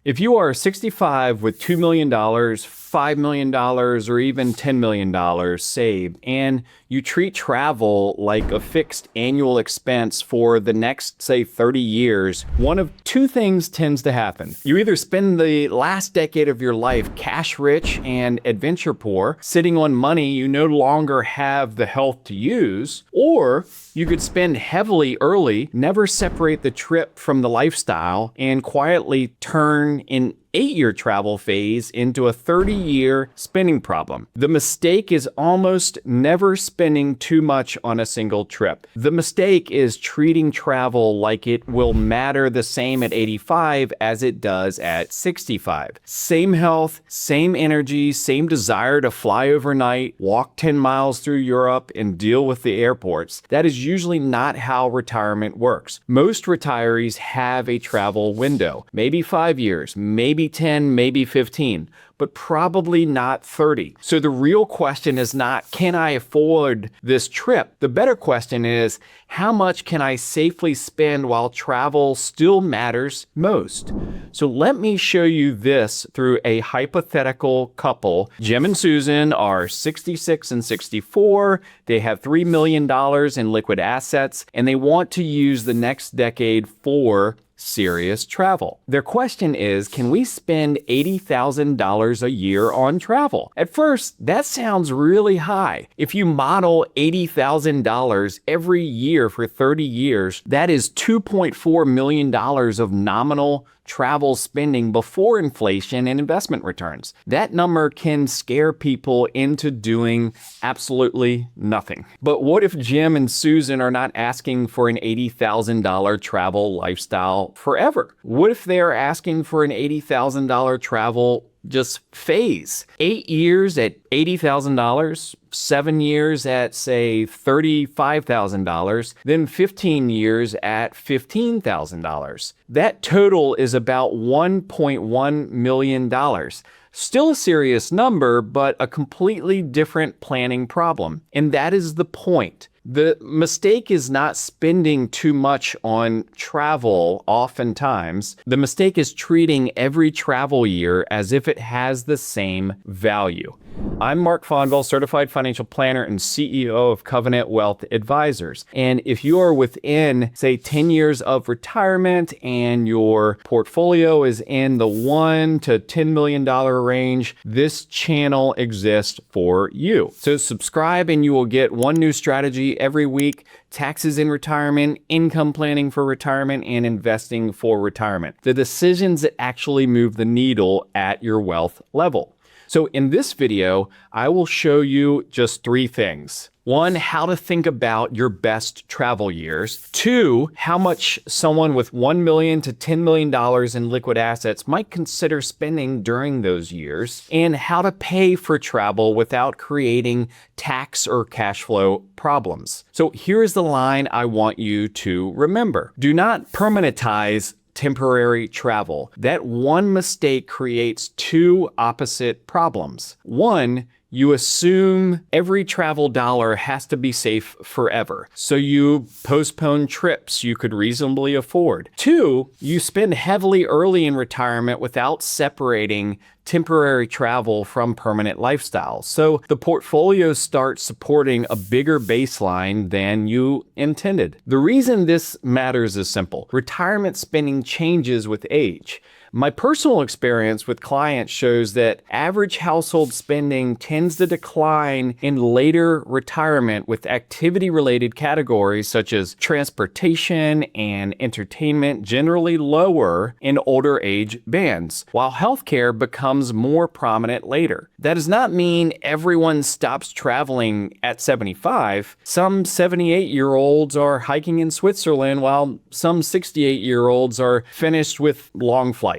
If you are 65 with $2 million, $5 million, or even $10 million saved, and you treat travel like a fixed annual expense for the next, say, 30 years, one of two things tends to happen. You either spend the last decade of your life cash rich and adventure poor, sitting on money you no longer have the health to use, or you could spend heavily early, never separate the trip from the lifestyle, and quietly turn an 8-year travel phase into a 30-year spending problem. The mistake is almost never spending too much on a single trip. The mistake is treating travel like it will matter the same at 85 as it does at 65. Same health, same energy, same desire to fly overnight, walk 10 miles through Europe, and deal with the airports. That is usually not how retirement works. Most retirees have a travel window, maybe 5 years, maybe 10, maybe 15, but probably not 30. So the real question is not, can I afford this trip? The better question is, how much can I safely spend while travel still matters most? So let me show you this through a hypothetical couple. Jim and Susan are 66 and 64. They have $3 million in liquid assets, and they want to use the next decade for serious travel. Their question is, can we spend $80,000 a year on travel? At first, that sounds really high. If you model $80,000 every year for 30 years, that is $2.4 million of nominal travel spending before inflation and investment returns. That number can scare people into doing absolutely nothing. But what if Jim and Susan are not asking for an $80,000 travel lifestyle forever? What if they are asking for an $80,000 travel just phase? 8 years at $80,000, 7 years at, say, $35,000, then 15 years at $15,000. That total is about $1.1 million. Still a serious number, but a completely different planning problem. And that is the point. The mistake is not spending too much on travel oftentimes. The mistake is treating every travel year as if it has the same value. I'm Mark Fonville, Certified Financial Planner and CEO of Covenant Wealth Advisors. And if you are within, say, 10 years of retirement and your portfolio is in the $1 to $10 million range, this channel exists for you. So subscribe and you will get one new strategy every week: taxes in retirement, income planning for retirement, and investing for retirement. The decisions that actually move the needle at your wealth level. So in this video, I will show you just 3 things. 1, how to think about your best travel years. 2, how much someone with $1 million to $10 million in liquid assets might consider spending during those years, and how to pay for travel without creating tax or cash flow problems. So here's the line I want you to remember. Do not permanentize temporary travel. That one mistake creates 2 opposite problems. 1, you assume every travel dollar has to be safe forever, so you postpone trips you could reasonably afford. 2, you spend heavily early in retirement without separating temporary travel from permanent lifestyle. So the portfolio starts supporting a bigger baseline than you intended. The reason this matters is simple. Retirement spending changes with age. My personal experience with clients shows that average household spending tends to decline in later retirement, with activity-related categories such as transportation and entertainment generally lower in older age bands, while healthcare becomes more prominent later. That does not mean everyone stops traveling at 75. Some 78-year-olds are hiking in Switzerland, while some 68-year-olds are finished with long flights.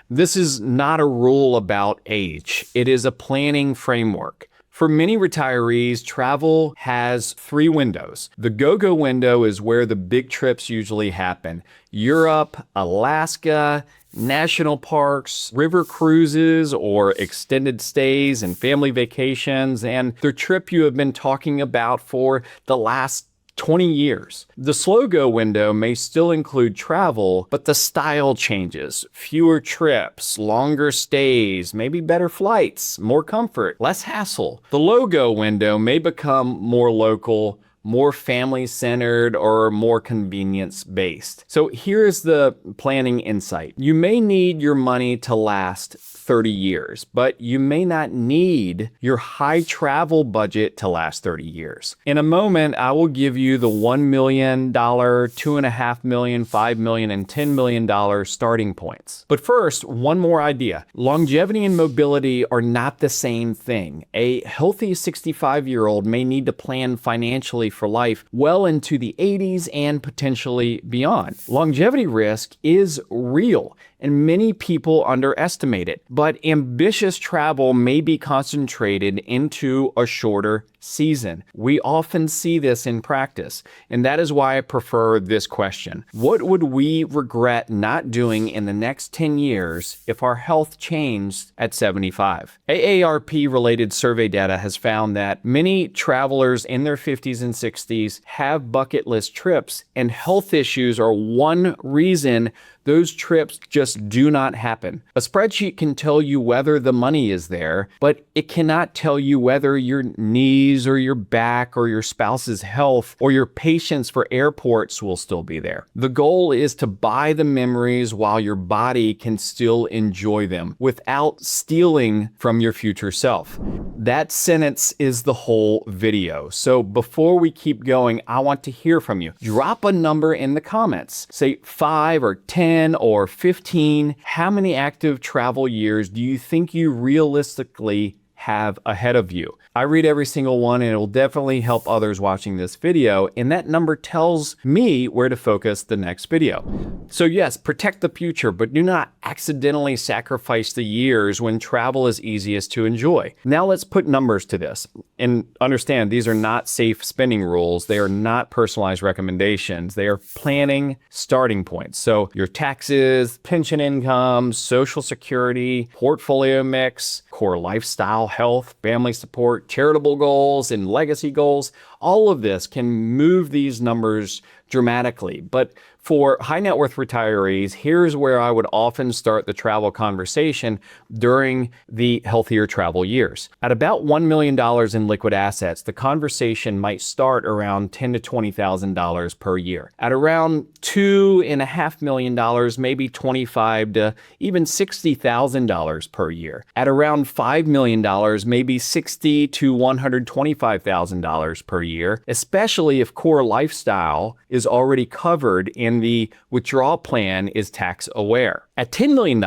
This is not a rule about age. It is a planning framework. For many retirees, travel has 3 windows. The go-go window is where the big trips usually happen: Europe, Alaska, national parks, river cruises, or extended stays and family vacations, and the trip you have been talking about for the last 20 years. The slow go window may still include travel, but the style changes. Fewer trips, longer stays, maybe better flights, more comfort, less hassle. The low go window may become more local, more family-centered, or more convenience-based. So here's the planning insight. You may need your money to last 30 years, but you may not need your high travel budget to last 30 years. In a moment, I will give you the $1 million, $2.5 million, $5 million, and $10 million starting points. But first, one more idea. Longevity and mobility are not the same thing. A healthy 65-year-old may need to plan financially for life well into the 80s and potentially beyond. Longevity risk is real, and many people underestimate it. But ambitious travel may be concentrated into a shorter season. We often see this in practice, and that is why I prefer this question. What would we regret not doing in the next 10 years if our health changed at 75? AARP-related survey data has found that many travelers in their 50s and 60s have bucket list trips, and health issues are one reason those trips just do not happen. A spreadsheet can tell you whether the money is there, but it cannot tell you whether your knees or your back or your spouse's health or your patience for airports will still be there. The goal is to buy the memories while your body can still enjoy them without stealing from your future self. That sentence is the whole video. So before we keep going, I want to hear from you. Drop a number in the comments. Say 5 or 10 or 15. How many active travel years do you think you realistically have ahead of you? I read every single one, and it will definitely help others watching this video, and that number tells me where to focus the next video. So yes, protect the future, but do not accidentally sacrifice the years when travel is easiest to enjoy. Now let's put numbers to this, and understand these are not safe spending rules. They are not personalized recommendations. They are planning starting points. So your taxes, pension income, social security, portfolio mix, core lifestyle, health, family support, charitable goals, and legacy goals, all of this can move these numbers dramatically. But for high net worth retirees, here's where I would often start the travel conversation during the healthier travel years. At about $1 million in liquid assets, the conversation might start around $10,000 to $20,000 per year. At around $2.5 million, maybe $25,000 to even $60,000 per year. At around $5 million, maybe $60,000 to $125,000 per year, especially if core lifestyle is already covered in the withdrawal plan is tax aware. At $10 million,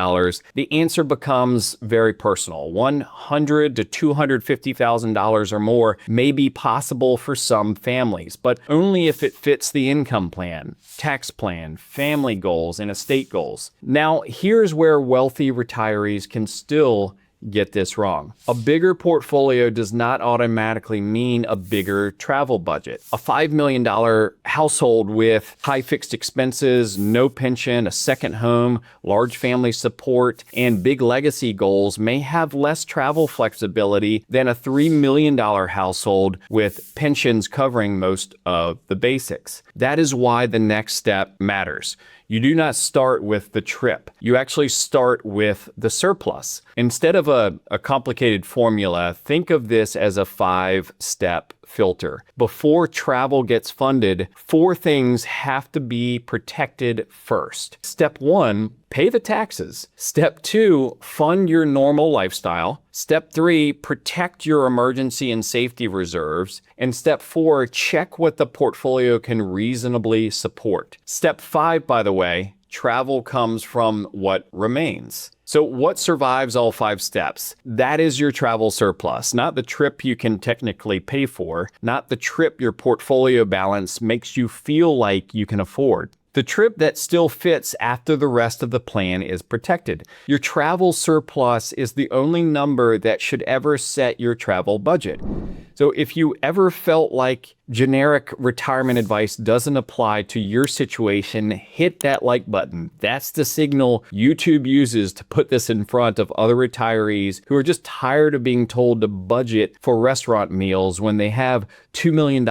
the answer becomes very personal. $100,000 to $250,000 or more may be possible for some families, but only if it fits the income plan, tax plan, family goals, and estate goals. Now, here's where wealthy retirees can still get this wrong. A bigger portfolio does not automatically mean a bigger travel budget. A $5 million household with high fixed expenses, no pension, a second home, large family support, and big legacy goals may have less travel flexibility than a $3 million household with pensions covering most of the basics. That is why the next step matters. You do not start with the trip. You actually start with the surplus. Instead of a complicated formula, think of this as a 5-step filter. Before travel gets funded, 4 things have to be protected first. Step 1, pay the taxes. Step 2, fund your normal lifestyle. Step 3, protect your emergency and safety reserves. And step 4, check what the portfolio can reasonably support. Step 5, by the way, travel comes from what remains. So what survives all 5 steps? That is your travel surplus, not the trip you can technically pay for, not the trip your portfolio balance makes you feel like you can afford. The trip that still fits after the rest of the plan is protected. Your travel surplus is the only number that should ever set your travel budget. So if you ever felt like generic retirement advice doesn't apply to your situation, hit that like button. That's the signal YouTube uses to put this in front of other retirees who are just tired of being told to budget for restaurant meals when they have $2 million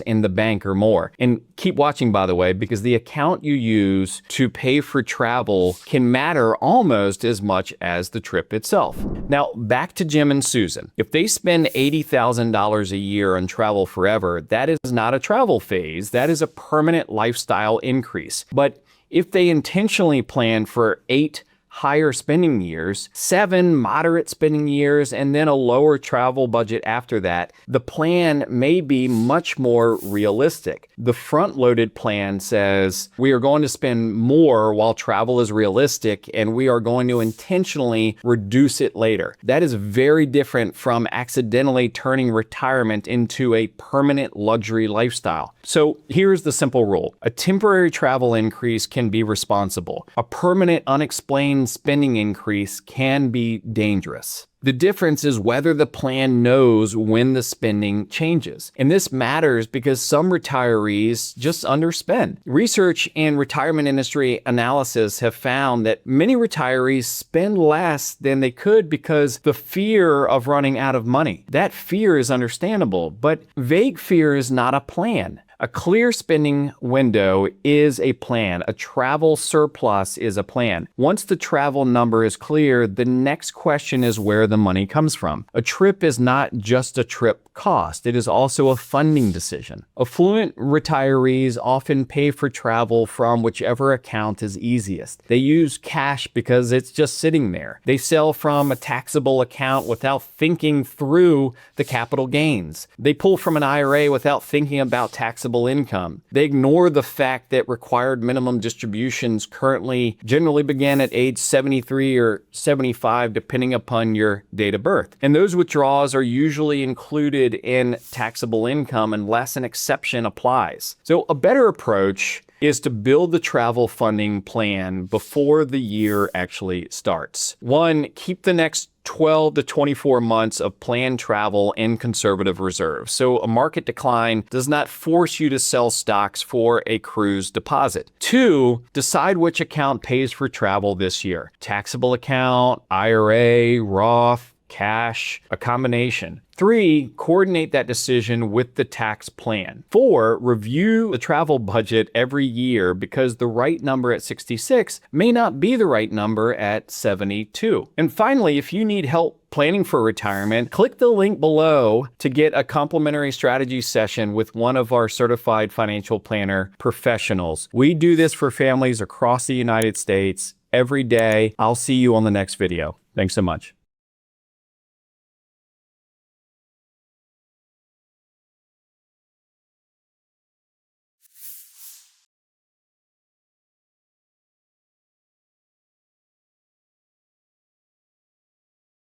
in the bank or more. And keep watching, by the way, because the account you use to pay for travel can matter almost as much as the trip itself. Now, back to Jim and Susan. If they spend $80,000 a year on travel forever, that is not a travel phase. That is a permanent lifestyle increase. But if they intentionally plan for 8 higher spending years, 7 moderate spending years, and then a lower travel budget after that, the plan may be much more realistic. The front-loaded plan says we are going to spend more while travel is realistic, and we are going to intentionally reduce it later. That is very different from accidentally turning retirement into a permanent luxury lifestyle. So here's the simple rule. A temporary travel increase can be responsible. A permanent unexplained spending increase can be dangerous. The difference is whether the plan knows when the spending changes. And this matters because some retirees just underspend. Research and retirement industry analysis have found that many retirees spend less than they could because the fear of running out of money. That fear is understandable, but vague fear is not a plan. A clear spending window is a plan. A travel surplus is a plan. Once the travel number is clear, the next question is where the money comes from. A trip is not just a trip cost. It is also a funding decision. Affluent retirees often pay for travel from whichever account is easiest. They use cash because it's just sitting there. They sell from a taxable account without thinking through the capital gains. They pull from an IRA without thinking about taxable income. They ignore the fact that required minimum distributions currently generally begin at age 73 or 75, depending upon your date of birth. And those withdrawals are usually included in taxable income unless an exception applies. So a better approach is to build the travel funding plan before the year actually starts. 1, keep the next 12 to 24 months of planned travel in conservative reserves. So a market decline does not force you to sell stocks for a cruise deposit. 2, decide which account pays for travel this year. Taxable account, IRA, Roth, cash, a combination. 3, coordinate that decision with the tax plan. 4, review the travel budget every year because the right number at 66 may not be the right number at 72. And finally, if you need help planning for retirement, click the link below to get a complimentary strategy session with one of our certified financial planner professionals. We do this for families across the United States every day. I'll see you on the next video. Thanks so much.